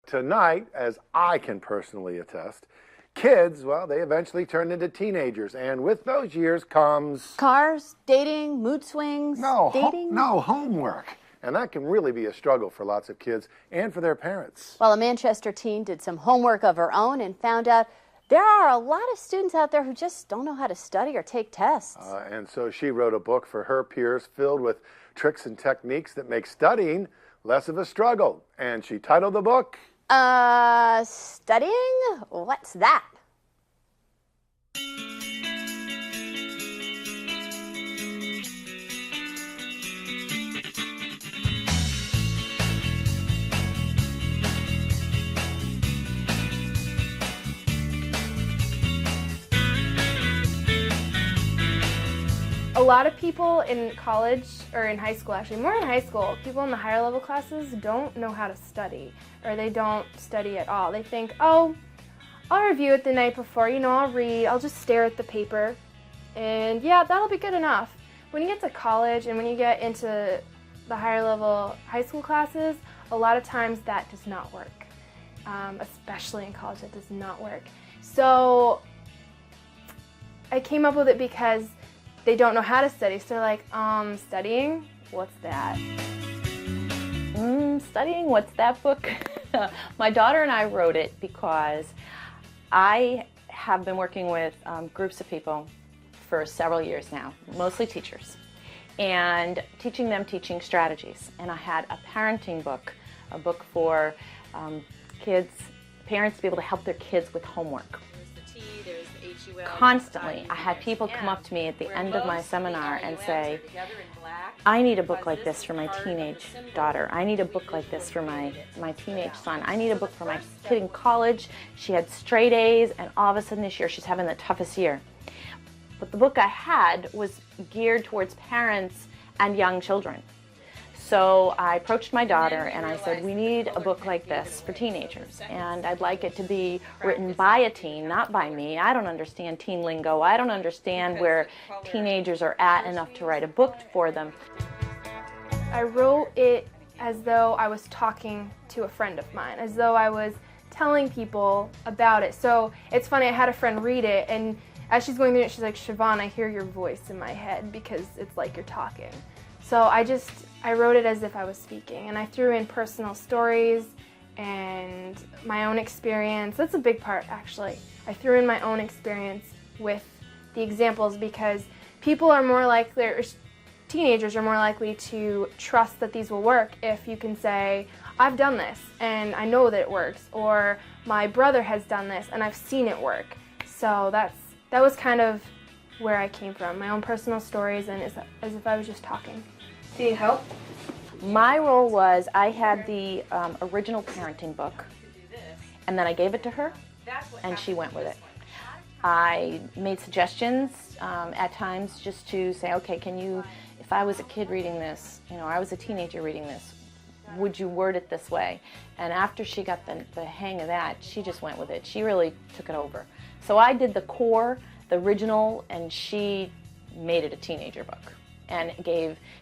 tonight, as I can personally attest, kids, well, they eventually turn into teenagers, and with those years comes... Cars, dating, mood swings, dating? No, homework. And that can really be a struggle for lots of kids and for their parents. Well, a Manchester teen did some homework of her own and found out there are a lot of students out there who just don't know how to study or take tests. And so she wrote a book for her peers filled with tricks and techniques that make studying less of a struggle. And she titled the book... Studying? What's that? A lot of people in college, or in high school actually, more in high school, people in the higher level classes don't know how to study, or they don't study at all. They think, oh, I'll review it the night before, I'll read, I'll just stare at the paper, and yeah, that'll be good enough. When you get to college and when you get into the higher level high school classes, a lot of times that does not work. Especially in college, that does not work. So I came up with it because they don't know how to study, so they're like, studying? What's that? Studying? What's that book? My daughter and I wrote it because I have been working with groups of people for several years now, mostly teachers, and teaching them teaching strategies. And I had a parenting book, a book for parents to be able to help their kids with homework. Constantly, I had people come up to me at the end of my seminar and say, I need a book like this for my teenage daughter. I need a book like this for my teenage son. I need a book for my kid in college. She had straight A's, and all of a sudden this year she's having the toughest year. But the book I had was geared towards parents and young children. So I approached my daughter and I said, we need a book like this for teenagers, and I'd like it to be written by a teen, not by me. I don't understand teen lingo. I don't understand where teenagers are at enough to write a book for them. I wrote it as though I was talking to a friend of mine, as though I was telling people about it. So it's funny, I had a friend read it, and as she's going through it, she's like, Siobhan, I hear your voice in my head because it's like you're talking. So I wrote it as if I was speaking, and I threw in personal stories and my own experience. That's a big part, actually. I threw in my own experience with the examples because people are more likely, or teenagers are more likely to trust that these will work if you can say, I've done this and I know that it works, or my brother has done this and I've seen it work. So that was kind of where I came from, my own personal stories, and as if I was just talking. Do you help? My role was I had the original parenting book, and then I gave it to her, and she went with it. I made suggestions at times just to say, okay, if I was a kid reading this, I was a teenager reading this, would you word it this way? And after she got the hang of that, she just went with it. She really took it over. So I did the core, the original, and she made it a teenager book. And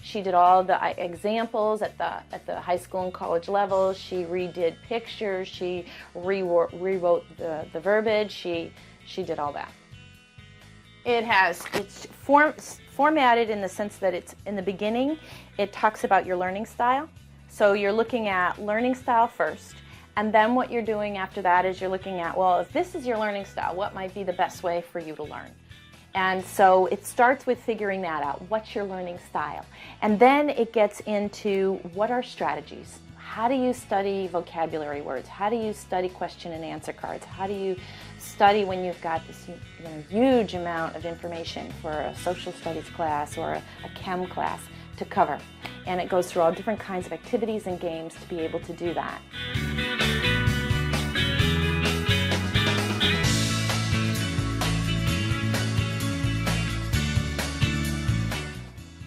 she did all the examples at the high school and college level. She redid pictures. She rewrote the verbiage. She did all that. It's formatted in the sense that it's in the beginning. It talks about your learning style. So you're looking at learning style first, and then what you're doing after that is you're looking at, well, if this is your learning style, what might be the best way for you to learn? And so it starts with figuring that out. What's your learning style? And then it gets into what are strategies? How do you study vocabulary words? How do you study question and answer cards? How do you study when you've got this huge amount of information for a social studies class or a chem class to cover? And it goes through all different kinds of activities and games to be able to do that.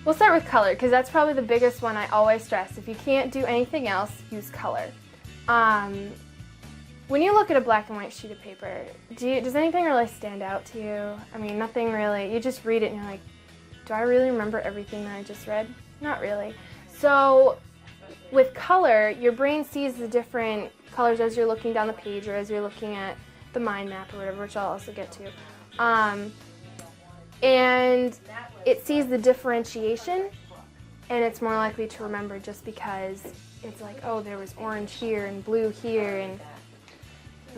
We'll start with color, because that's probably the biggest one I always stress. If you can't do anything else, use color. When you look at a black and white sheet of paper, does anything really stand out to you? I mean, nothing really. You just read it and you're like, do I really remember everything that I just read? Not really. So with color, your brain sees the different colors as you're looking down the page or as you're looking at the mind map or whatever, which I'll also get to. And it sees the differentiation, and it's more likely to remember just because it's like, oh, there was orange here and blue here. And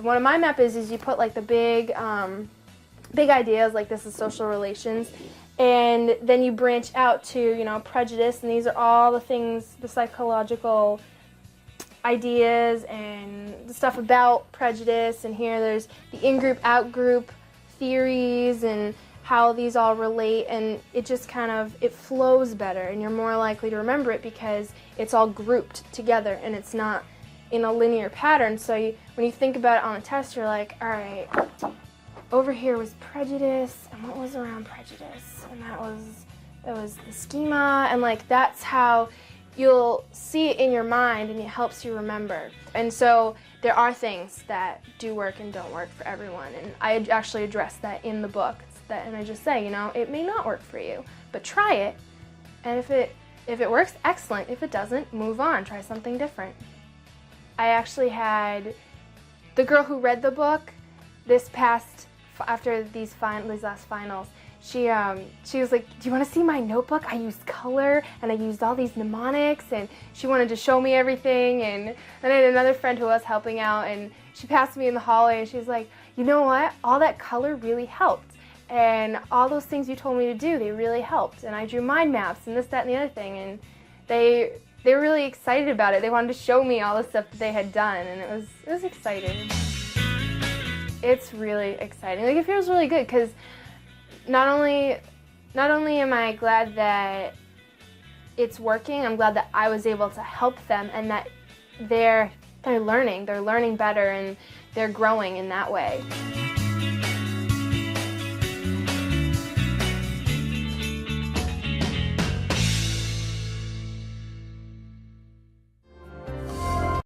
one of my map is you put like the big ideas, like this is social relations, and then you branch out to, you know, prejudice, and these are all the things, the psychological ideas and the stuff about prejudice, and here there's the in-group, out-group theories and how these all relate, and it just kind of, it flows better, and you're more likely to remember it because it's all grouped together and it's not in a linear pattern. So when you think about it on a test, you're like, all right, over here was prejudice, and what was around prejudice? And that was the schema, and like that's how you'll see it in your mind, and it helps you remember. And so there are things that do work and don't work for everyone, and I actually address that in the book. And I just say, you know, it may not work for you, but try it, and if it works, excellent. If it doesn't, move on, try something different. I actually had the girl who read the book after these last finals, she was like, do you want to see my notebook? I used color and I used all these mnemonics, and she wanted to show me everything. And then I had another friend who was helping out, and she passed me in the hallway and she was like, you know what, all that color really helped, and all those things you told me to do, they really helped, and I drew mind maps and this, that, and the other thing, and they were really excited about it. They wanted to show me all the stuff that they had done, and it was exciting. It's really exciting. Like, it feels really good because not only am I glad that it's working, I'm glad that I was able to help them, and that they're learning better, and they're growing in that way.